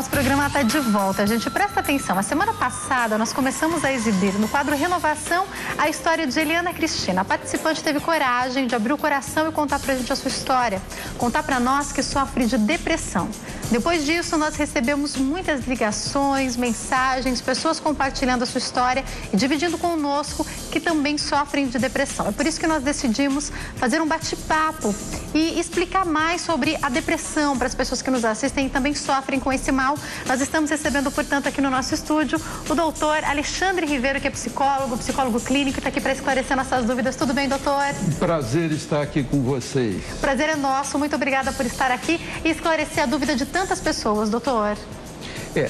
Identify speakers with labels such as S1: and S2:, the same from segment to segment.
S1: nosso programa está de volta. Gente, presta atenção. A semana passada, nós começamos a exibir no quadro Renovação a história de Eliana Cristina. A participante teve coragem de abrir o coração e contar pra gente a sua história. Contar pra nós que sofre de depressão. Depois disso, nós recebemos muitas ligações, mensagens, pessoas compartilhando a sua história e dividindo conosco que também sofrem de depressão. É por isso que nós decidimos fazer um bate-papo e explicar mais sobre a depressão para as pessoas que nos assistem e também sofrem com esse mal. Nós estamos recebendo, portanto, aqui no nosso estúdio, o doutor Alexandre Ribeiro, que é psicólogo clínico, está aqui para esclarecer nossas dúvidas. Tudo bem, doutor?
S2: Prazer estar aqui com vocês.
S1: O prazer é nosso. Muito obrigada por estar aqui e esclarecer a dúvida de tantas pessoas, doutor.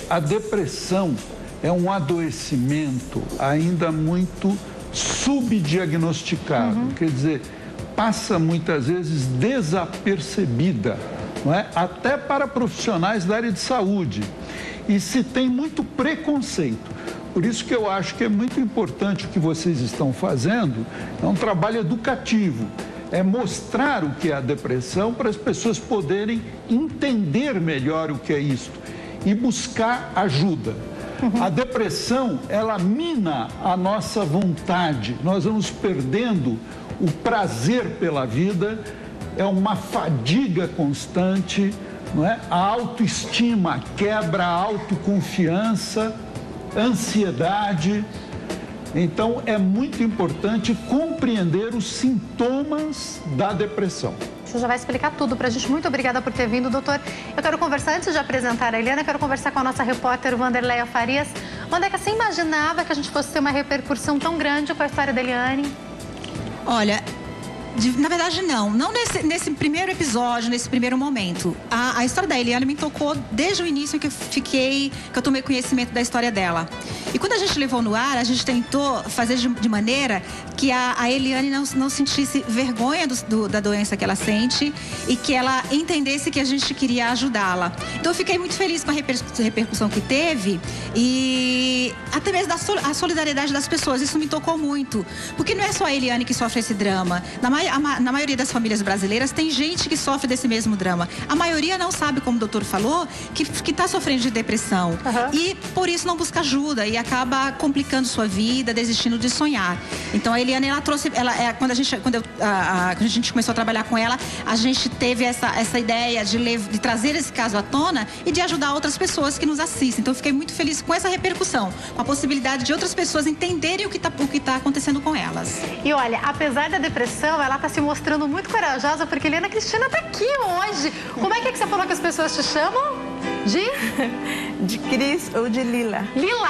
S2: A depressão é um adoecimento ainda muito subdiagnosticado, quer dizer, passa muitas vezes desapercebida, não é? Até para profissionais da área de saúde. E se tem muito preconceito. Por isso que eu acho que é muito importante o que vocês estão fazendo, é um trabalho educativo. É mostrar o que é a depressão para as pessoas poderem entender melhor o que é isso e buscar ajuda. A depressão, ela mina a nossa vontade, nós vamos perdendo o prazer pela vida, é uma fadiga constante, não é? A autoestima quebra, a autoconfiança, ansiedade. Então, é muito importante compreender os sintomas da depressão.
S1: Você já vai explicar tudo pra gente. Muito obrigada por ter vindo, doutor. Eu quero conversar, antes de apresentar a Eliana, eu quero conversar com a nossa repórter Wanderleia Farias. Wanderleia, você imaginava que a gente fosse ter uma repercussão tão grande com a história da Eliane?
S3: Olha, na verdade não nesse primeiro episódio, nesse primeiro momento. A história da Eliane me tocou desde o início que eu tomei conhecimento da história dela. E quando a gente levou no ar, a gente tentou fazer de maneira que a Eliane não sentisse vergonha da doença que ela sente e que ela entendesse que a gente queria ajudá-la. Então eu fiquei muito feliz com a repercussão que teve e até mesmo a solidariedade das pessoas. Isso me tocou muito, porque não é só a Eliane que sofre esse drama. Na maioria das famílias brasileiras tem gente que sofre desse mesmo drama. A maioria não sabe, como o doutor falou, que está sofrendo de depressão. E por isso não busca ajuda e acaba complicando sua vida, desistindo de sonhar. Então a Eliane, ela trouxe, quando a gente começou a trabalhar com ela, a gente teve essa ideia de trazer esse caso à tona e de ajudar outras pessoas que nos assistem. Então eu fiquei muito feliz com essa repercussão, com a possibilidade de outras pessoas entenderem o que tá acontecendo com elas.
S1: E olha, apesar da depressão, ela está se mostrando muito corajosa, porque Eliana Cristina está aqui hoje. Como é que você falou que as pessoas te chamam?
S4: De Cris ou de Lila.
S1: Lila,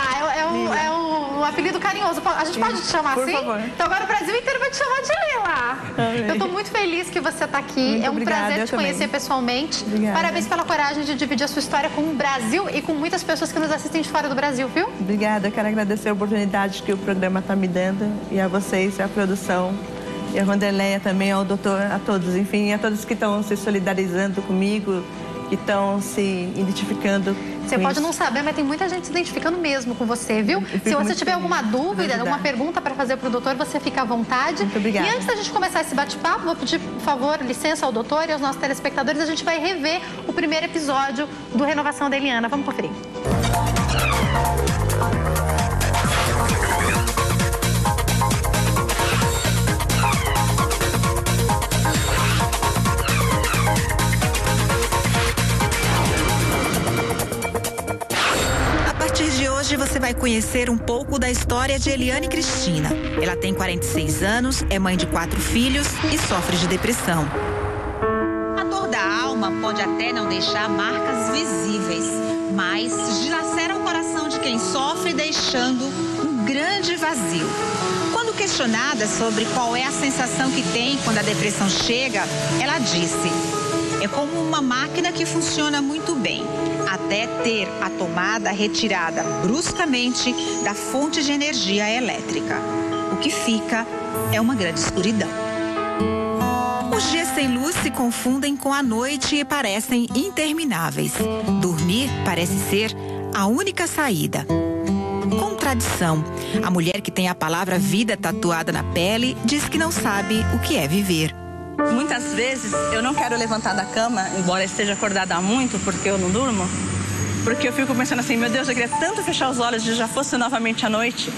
S1: é o apelido carinhoso. A gente pode te chamar assim?
S4: Por favor.
S1: Então agora o Brasil inteiro vai te chamar de Lila.
S4: Amém.
S1: Eu estou muito feliz que você está aqui.
S4: Muito
S1: é um
S4: obrigada,
S1: prazer te conhecer
S4: também.
S1: Pessoalmente.
S4: Obrigada.
S1: Parabéns pela coragem de dividir a sua história com o Brasil e com muitas pessoas que nos assistem de fora do Brasil, viu?
S4: Obrigada, eu quero agradecer a oportunidade que o programa está me dando e a vocês, a produção. E a Wanderleia também, ao doutor, a todos, enfim, a todos que estão se solidarizando comigo, que estão se identificando.
S1: Você pode não saber, mas tem muita gente se identificando mesmo com você, viu? Se você tiver alguma dúvida, alguma pergunta para fazer para o doutor, você fica à vontade.
S4: Muito obrigada.
S1: E antes da gente começar esse bate-papo, vou pedir, por favor, licença ao doutor e aos nossos telespectadores, a gente vai rever o primeiro episódio do Renovação da Eliana. Vamos conferir.
S3: Hoje você vai conhecer um pouco da história de Eliane Cristina. Ela tem 46 anos, é mãe de 4 filhos e sofre de depressão. A dor da alma pode até não deixar marcas visíveis, mas dilacera o coração de quem sofre, deixando um grande vazio. Quando questionada sobre qual é a sensação que tem quando a depressão chega, ela disse: é como uma máquina que funciona muito bem, até ter a tomada retirada bruscamente da fonte de energia elétrica. O que fica é uma grande escuridão. Os dias sem luz se confundem com a noite e parecem intermináveis. Dormir parece ser a única saída. Contradição. A mulher que tem a palavra vida tatuada na pele diz que não sabe o que é viver.
S5: Muitas vezes eu não quero levantar da cama, embora esteja acordada há muito, porque eu não durmo.
S4: Porque eu fico pensando assim, meu Deus, eu queria tanto fechar os olhos e já fosse novamente à noite.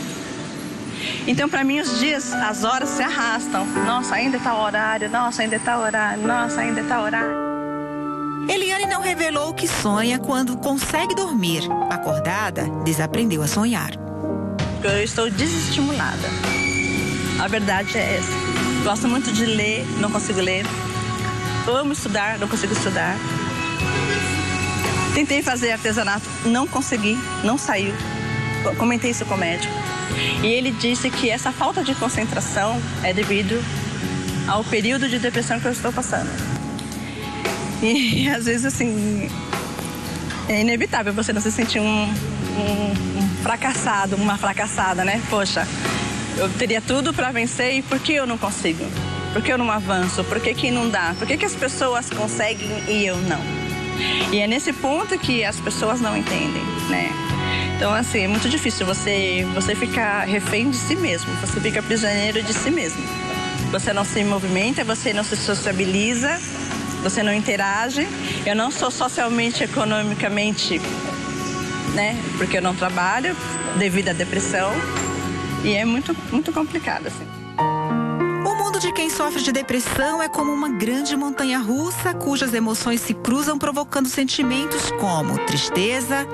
S4: Então, para mim, os dias, as horas se arrastam. Nossa, ainda está o horário, nossa, ainda está o horário, nossa, ainda está o horário.
S3: Eliane não revelou o que sonha quando consegue dormir. Acordada, desaprendeu a sonhar.
S4: Eu estou desestimulada. A verdade é essa. Gosto muito de ler, não consigo ler. Amo estudar, não consigo estudar. Tentei fazer artesanato, não consegui, não saiu. Comentei isso com o médico. E ele disse que essa falta de concentração é devido ao período de depressão que eu estou passando. E às vezes, assim, é inevitável você não se sentir um fracassado, uma fracassada, né? Poxa, eu teria tudo para vencer e por que eu não consigo? Por que eu não avanço? Por que não dá? Por que as pessoas conseguem e eu não? E é nesse ponto que as pessoas não entendem, né? Então, assim, é muito difícil você ficar refém de si mesmo. Você fica prisioneiro de si mesmo. Você não se movimenta, você não se sociabiliza, você não interage. Eu não sou socialmente, economicamente, né? Porque eu não trabalho devido à depressão. E é muito, muito complicado, assim.
S3: O mundo de quem sofre de depressão é como uma grande montanha-russa cujas emoções se cruzam provocando sentimentos como tristeza,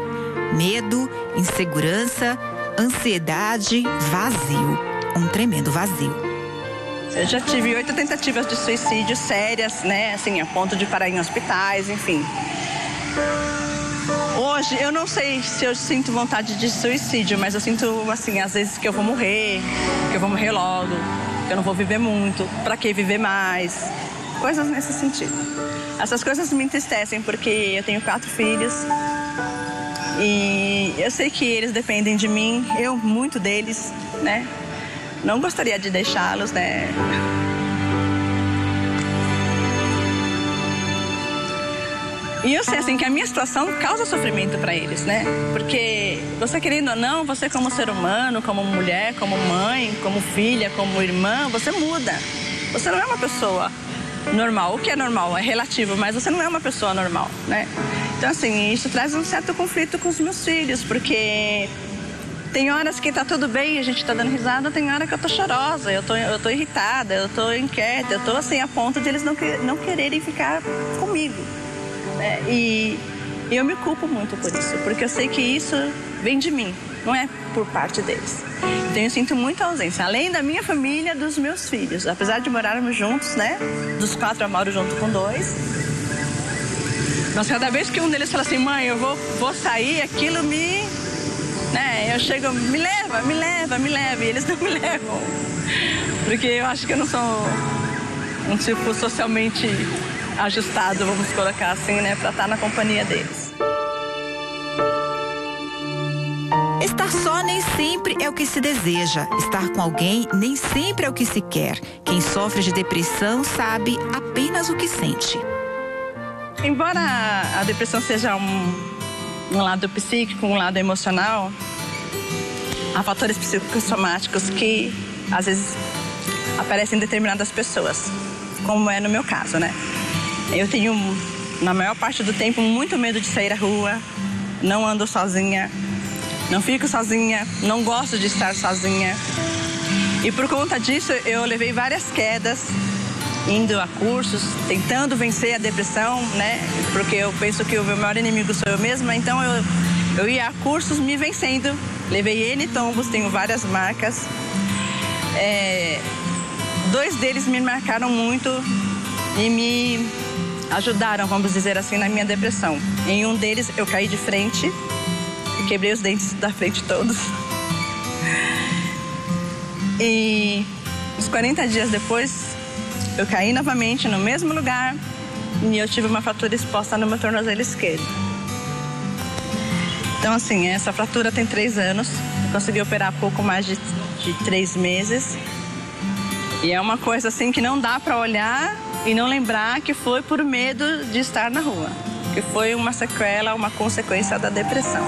S3: medo, insegurança, ansiedade, vazio. Um tremendo vazio.
S4: Eu já tive 8 tentativas de suicídio sérias, né? Assim, a ponto de parar em hospitais, enfim. Hoje, eu não sei se eu sinto vontade de suicídio, mas eu sinto, assim, às vezes que eu vou morrer logo, que eu não vou viver muito, pra que viver mais? Coisas nesse sentido. Essas coisas me entristecem porque eu tenho 4 filhos. E eu sei que eles dependem de mim, eu muito deles, né? Não gostaria de deixá-los, né? E eu sei, assim, que a minha situação causa sofrimento para eles, né? Porque você querendo ou não, você como ser humano, como mulher, como mãe, como filha, como irmã, você muda. Você não é uma pessoa normal. O que é normal? É relativo, mas você não é uma pessoa normal, né? Então, assim, isso traz um certo conflito com os meus filhos, porque tem horas que tá tudo bem, a gente tá dando risada, tem hora que eu tô chorosa, eu tô irritada, eu tô inquieta, eu tô assim, a ponto de eles não quererem ficar comigo, né? E eu me culpo muito por isso, porque eu sei que isso vem de mim, não é por parte deles. Então eu sinto muita ausência, além da minha família, dos meus filhos. Apesar de morarmos juntos, né? Dos 4 eu moro junto com 2. Mas cada vez que um deles fala assim, mãe, eu vou sair, aquilo me... né? Eu chego, me leva, e eles não me levam. Porque eu acho que eu não sou um tipo socialmente ajustado, vamos colocar assim, né? Pra estar na companhia deles.
S3: Estar só nem sempre é o que se deseja. Estar com alguém nem sempre é o que se quer. Quem sofre de depressão sabe apenas o que sente.
S4: Embora a depressão seja um lado psíquico, um lado emocional, há fatores psicossomáticos que, às vezes, aparecem em determinadas pessoas, como é no meu caso, né? Eu tenho, na maior parte do tempo, muito medo de sair à rua, não ando sozinha, não fico sozinha, não gosto de estar sozinha. E por conta disso, eu levei várias quedas, indo a cursos, tentando vencer a depressão, né? Porque eu penso que o meu maior inimigo sou eu mesma, então eu ia a cursos me vencendo. Levei N tombos, tenho várias marcas. 2 deles me marcaram muito e me ajudaram, vamos dizer assim, na minha depressão. Em um deles eu caí de frente e quebrei os dentes da frente todos. E uns 40 dias depois, eu caí novamente no mesmo lugar e eu tive uma fratura exposta no meu tornozelo esquerdo. Então, assim, essa fratura tem 3 anos. Eu consegui operar há pouco mais de 3 meses. E é uma coisa, assim, que não dá para olhar e não lembrar que foi por medo de estar na rua. Que foi uma sequela, uma consequência da depressão.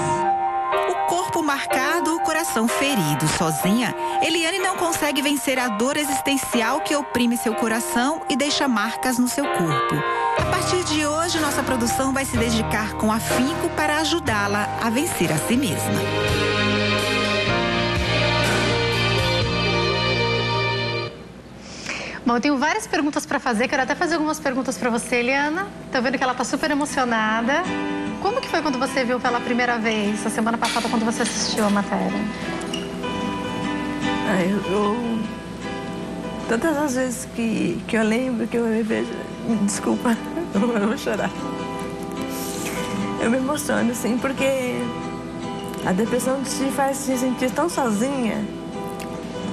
S3: O Corpo marcado, coração ferido. Sozinha, Eliane não consegue vencer a dor existencial que oprime seu coração e deixa marcas no seu corpo. A partir de hoje, nossa produção vai se dedicar com afinco para ajudá-la a vencer a si mesma.
S1: Bom, eu tenho várias perguntas para fazer. Quero até fazer algumas perguntas para você, Eliana. Tô vendo que ela tá super emocionada. Como que foi quando você viu pela primeira vez, a semana passada, quando você assistiu a matéria?
S4: Todas as vezes que eu lembro, que eu me vejo... Desculpa, eu vou chorar. Eu me emociono, assim, porque a depressão te faz se sentir tão sozinha.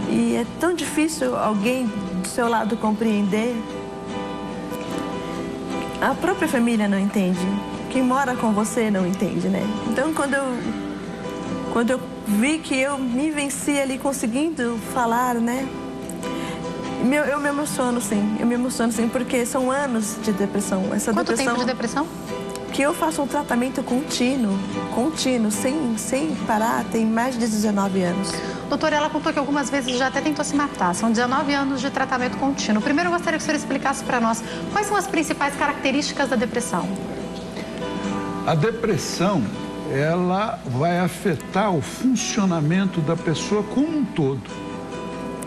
S4: E é tão difícil alguém do seu lado compreender. A própria família não entende. Quem mora com você não entende, né? Então, quando eu vi que eu me venci ali conseguindo falar, né? Eu me emociono, sim. Eu me emociono, sim, porque são anos de depressão.
S1: Quanto tempo de depressão?
S4: Que eu faço um tratamento contínuo, sem parar, tem mais de 19 anos.
S1: Doutora, ela contou que algumas vezes já até tentou se matar. São 19 anos de tratamento contínuo. Primeiro, eu gostaria que o senhor explicasse para nós quais são as principais características da depressão.
S2: A depressão, ela vai afetar o funcionamento da pessoa como um todo.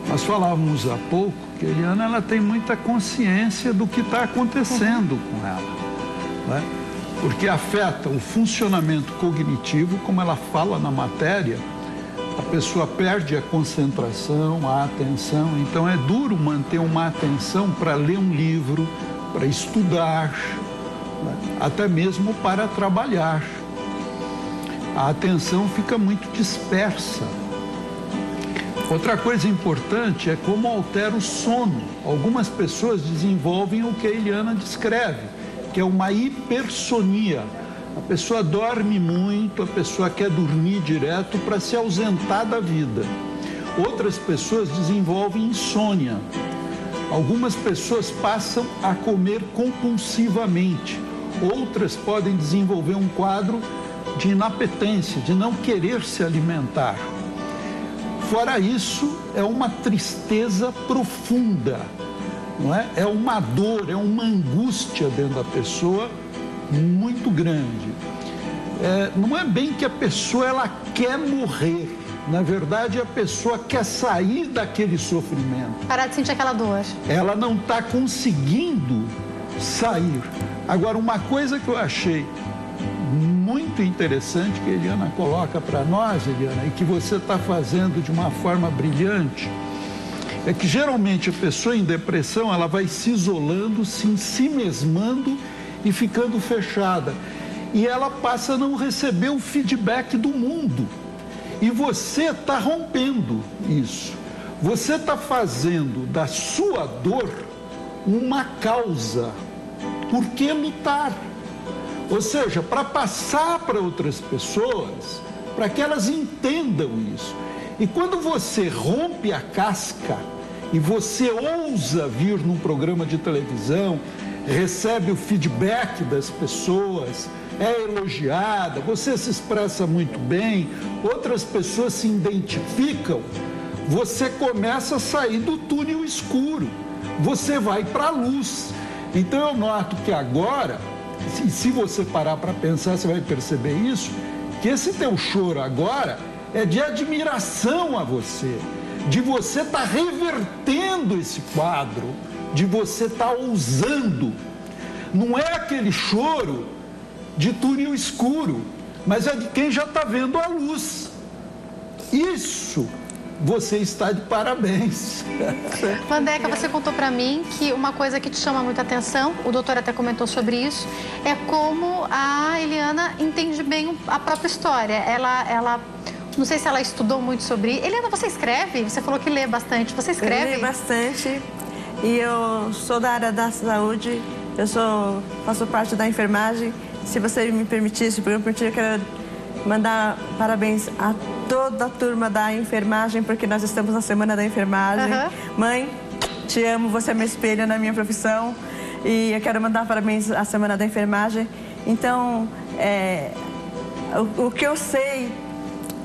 S2: Nós falávamos há pouco que a Eliana, ela tem muita consciência do que está acontecendo com ela, né? Porque afeta o funcionamento cognitivo, como ela fala na matéria, a pessoa perde a concentração, a atenção, então é duro manter uma atenção para ler um livro, para estudar, até mesmo para trabalhar. A atenção fica muito dispersa. Outra coisa importante é como altera o sono. Algumas pessoas desenvolvem o que a Eliana descreve, que é uma hipersonia. A pessoa dorme muito, a pessoa quer dormir direto para se ausentar da vida. Outras pessoas desenvolvem insônia. Algumas pessoas passam a comer compulsivamente. Outras podem desenvolver um quadro de inapetência, de não querer se alimentar. Fora isso, é uma tristeza profunda, não é? É uma dor, é uma angústia dentro da pessoa muito grande. Não é bem que a pessoa ela quer morrer. Na verdade, a pessoa quer sair daquele sofrimento.
S1: Parar de sentir aquela dor.
S2: Ela não está conseguindo sair. Agora, uma coisa que eu achei muito interessante que a Eliana coloca para nós, Eliana, e que você está fazendo de uma forma brilhante, é que geralmente a pessoa em depressão, ela vai se isolando, se ensimesmando e ficando fechada. E ela passa a não receber o feedback do mundo. E você está rompendo isso. Você está fazendo da sua dor uma causa. Por que lutar? Ou seja, para passar para outras pessoas, para que elas entendam isso. E quando você rompe a casca e você ousa vir num programa de televisão, recebe o feedback das pessoas, é elogiada, você se expressa muito bem, outras pessoas se identificam, você começa a sair do túnel escuro, você vai para a luz. Então eu noto que agora, se você parar para pensar, você vai perceber isso, que esse teu choro agora é de admiração a você, de você estar revertendo esse quadro, de você estar ousando. Não é aquele choro de túnel escuro, mas é de quem já está vendo a luz. Isso, você está de parabéns.
S1: Vandeca, você contou para mim que uma coisa que te chama muita atenção, o doutor até comentou sobre isso, é como a Eliana entende bem a própria história. Ela não sei se ela estudou muito sobre... Eliana, você escreve? Você falou que lê bastante. Você escreve?
S4: Eu leio bastante. E eu sou da área da saúde. Faço parte da enfermagem. Se você me permitir, eu quero mandar parabéns a toda a turma da enfermagem, porque nós estamos na Semana da Enfermagem. Mãe, te amo, você é meu espelho na minha profissão. E eu quero mandar parabéns à Semana da Enfermagem. Então, o que eu sei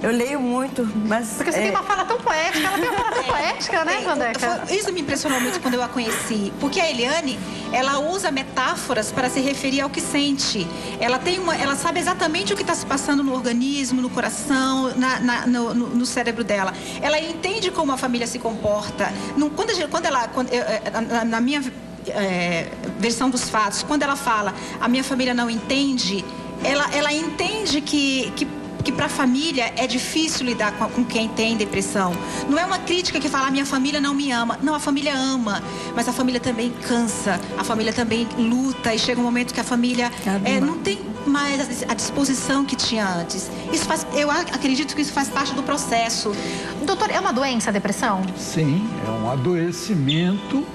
S4: Eu leio muito, mas...
S1: Porque você tem uma fala tão poética, ela tem uma fala tão poética, né, Vandeca?
S3: Isso me impressionou muito quando eu a conheci, porque a Eliane, ela usa metáforas para se referir ao que sente. Ela sabe exatamente o que está se passando no organismo, no coração, no cérebro dela. Ela entende como a família se comporta. Na minha versão dos fatos, quando ela fala, a minha família não entende, ela entende que para a família é difícil lidar com quem tem depressão. Não é uma crítica que fala, a minha família não me ama. Não, a família ama, mas a família também cansa, a família também luta, e chega um momento que a família não tem mais a disposição que tinha antes. Eu acredito que isso faz parte do processo.
S1: Doutor, é uma doença a depressão?
S2: Sim, é um adoecimento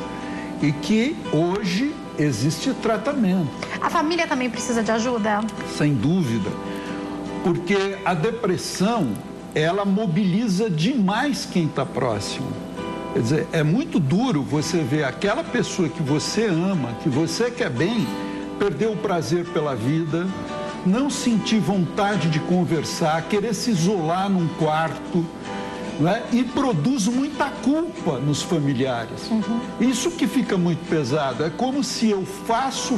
S2: e que hoje existe tratamento.
S1: A família também precisa de ajuda?
S2: Sem dúvida. Porque a depressão, ela mobiliza demais quem está próximo. Quer dizer, é muito duro você ver aquela pessoa que você ama, que você quer bem, perder o prazer pela vida, não sentir vontade de conversar, querer se isolar num quarto, né? E produz muita culpa nos familiares. Isso que fica muito pesado. É como se eu faço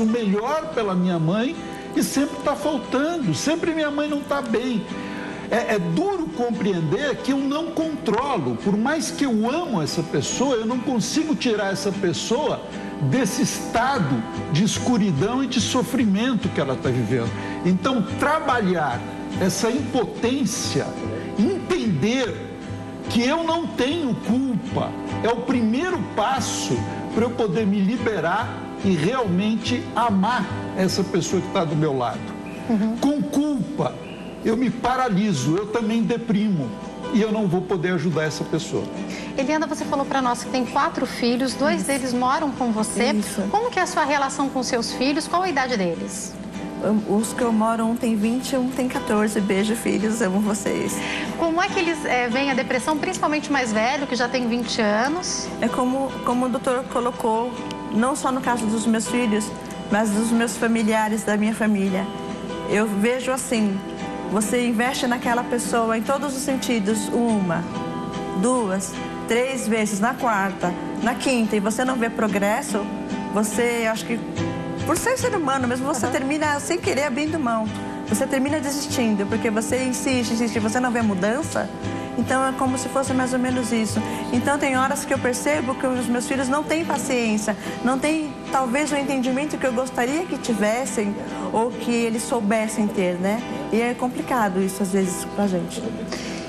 S2: o melhor pela minha mãe, e sempre está faltando, sempre minha mãe não está bem. É duro compreender que eu não controlo, por mais que eu amo essa pessoa, eu não consigo tirar essa pessoa desse estado de escuridão e de sofrimento que ela está vivendo. Então, trabalhar essa impotência, entender que eu não tenho culpa, é o primeiro passo para eu poder me liberar e realmente amar essa pessoa que está do meu lado. Com culpa, eu me paraliso, eu também deprimo e eu não vou poder ajudar essa pessoa.
S1: Eliana, você falou para nós que tem 4 filhos, 2 deles moram com você.
S4: Isso.
S1: Como que é a sua relação com seus filhos? Qual a idade deles?
S4: Os que eu moro, um tem 20, um tem 14. Beijo, filhos, amo vocês.
S1: Como é que eles veem a depressão, principalmente o mais velho, que já tem 20 anos?
S4: É como o doutor colocou, não só no caso dos meus filhos, mas dos meus familiares, da minha família. Eu vejo assim, você investe naquela pessoa em todos os sentidos, 1, 2, 3 vezes, na 4ª, na 5ª, e você não vê progresso, você, acho que, por ser humano mesmo, você termina sem querer abrindo mão. Você termina desistindo, porque você insiste, você não vê mudança. Então, é como se fosse mais ou menos isso. Então, tem horas que eu percebo que os meus filhos não têm paciência, não têm, talvez, o entendimento que eu gostaria que tivessem ou que eles soubessem ter, né? E é complicado isso, às vezes, pra gente.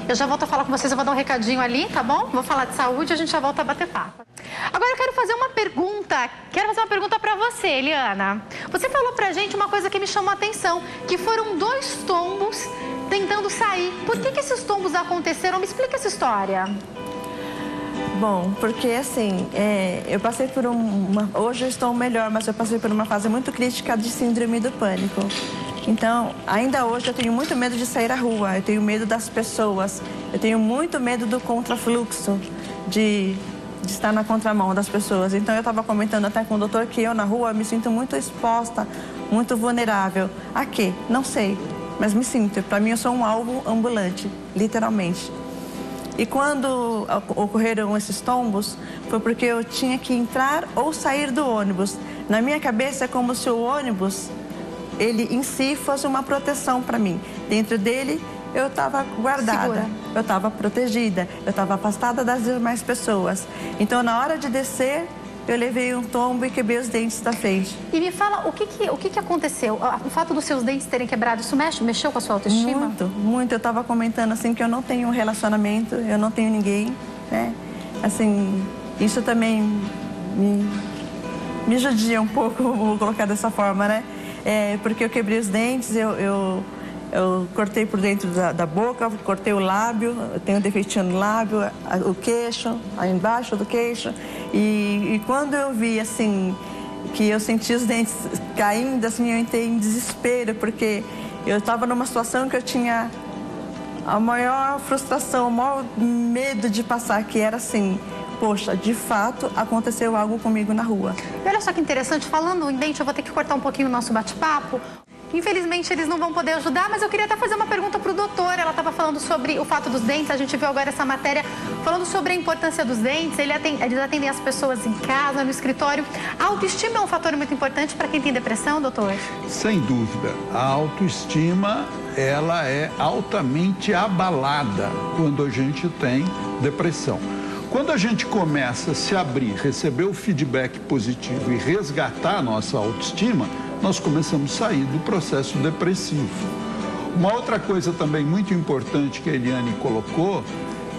S1: Eu já volto a falar com vocês, eu vou dar um recadinho ali, tá bom? Vou falar de saúde e a gente já volta a bater papo. Agora eu quero fazer uma pergunta pra você, Eliana. Você falou pra gente uma coisa que me chamou a atenção, que foram 2 tombos tentando sair. Por que esses tombos aconteceram? Me explica essa história.
S4: Bom, porque assim, eu passei por hoje eu estou melhor, mas eu passei por uma fase muito crítica de síndrome do pânico. Então, ainda hoje eu tenho muito medo de sair à rua, eu tenho medo das pessoas, eu tenho muito medo do contrafluxo, de estar na contramão das pessoas. Então, eu estava comentando até com o doutor que eu na rua me sinto muito exposta, muito vulnerável. A quê? Não sei, mas me sinto. Para mim, eu sou um alvo ambulante, literalmente. E quando ocorreram esses tombos, foi porque eu tinha que entrar ou sair do ônibus. Na minha cabeça, é como se o ônibus, ele em si, fosse uma proteção para mim. Dentro dele, eu estava guardada, segura. Eu estava protegida, eu estava afastada das demais pessoas. Então, na hora de descer, eu levei um tombo e quebrei os dentes da frente.
S1: E me fala, o que aconteceu? O fato dos seus dentes terem quebrado, isso mexeu com a sua autoestima?
S4: Muito, muito. Eu estava comentando assim que eu não tenho um relacionamento, eu não tenho ninguém, né? Assim, isso também me judia um pouco, vou colocar dessa forma, né? Porque eu quebrei os dentes, eu cortei por dentro da boca, cortei o lábio, eu tenho um defeitinho no lábio, o queixo, aí embaixo do queixo. E quando eu vi, assim, que eu senti os dentes caindo, assim, eu entrei em desespero, porque eu estava numa situação que eu tinha a maior frustração, o maior medo de passar, que era assim, poxa, de fato, aconteceu algo comigo na rua.
S1: E olha só que interessante, falando em dente, eu vou ter que cortar um pouquinho o nosso bate-papo. Infelizmente, eles não vão poder ajudar, mas eu queria até fazer uma pergunta para o doutor. Ela estava falando sobre o fato dos dentes. A gente viu agora essa matéria falando sobre a importância dos dentes. Eles atendem as pessoas em casa, no escritório. A autoestima é um fator muito importante para quem tem depressão, doutor?
S2: Sem dúvida. A autoestima, ela é altamente abalada quando a gente tem depressão. Quando a gente começa a se abrir, receber o feedback positivo e resgatar a nossa autoestima, nós começamos a sair do processo depressivo. Uma outra coisa também muito importante que a Eliane colocou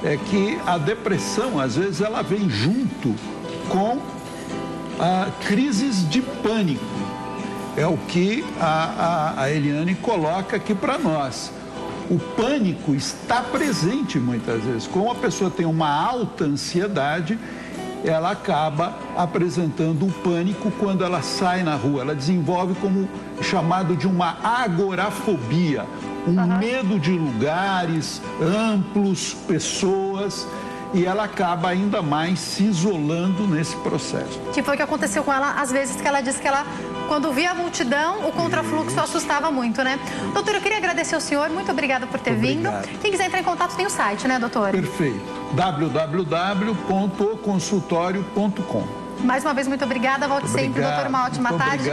S2: é que a depressão, às vezes, ela vem junto com crises de pânico. É o que a Eliane coloca aqui para nós. O pânico está presente muitas vezes. Como a pessoa tem uma alta ansiedade, ela acaba apresentando o pânico quando ela sai na rua. Ela desenvolve como chamado de uma agorafobia, medo de lugares amplos, pessoas, e ela acaba ainda mais se isolando nesse processo.
S1: Que foi o que aconteceu com ela, às vezes, que ela disse que ela, quando via a multidão, o contrafluxo assustava muito, né? Doutor, eu queria agradecer ao senhor, muito obrigada por ter vindo. Quem quiser entrar em contato tem o site, né, doutor?
S2: Perfeito. www.oconsultorio.com.
S1: Mais uma vez, muito obrigada. Volte sempre, doutor. Uma ótima tarde.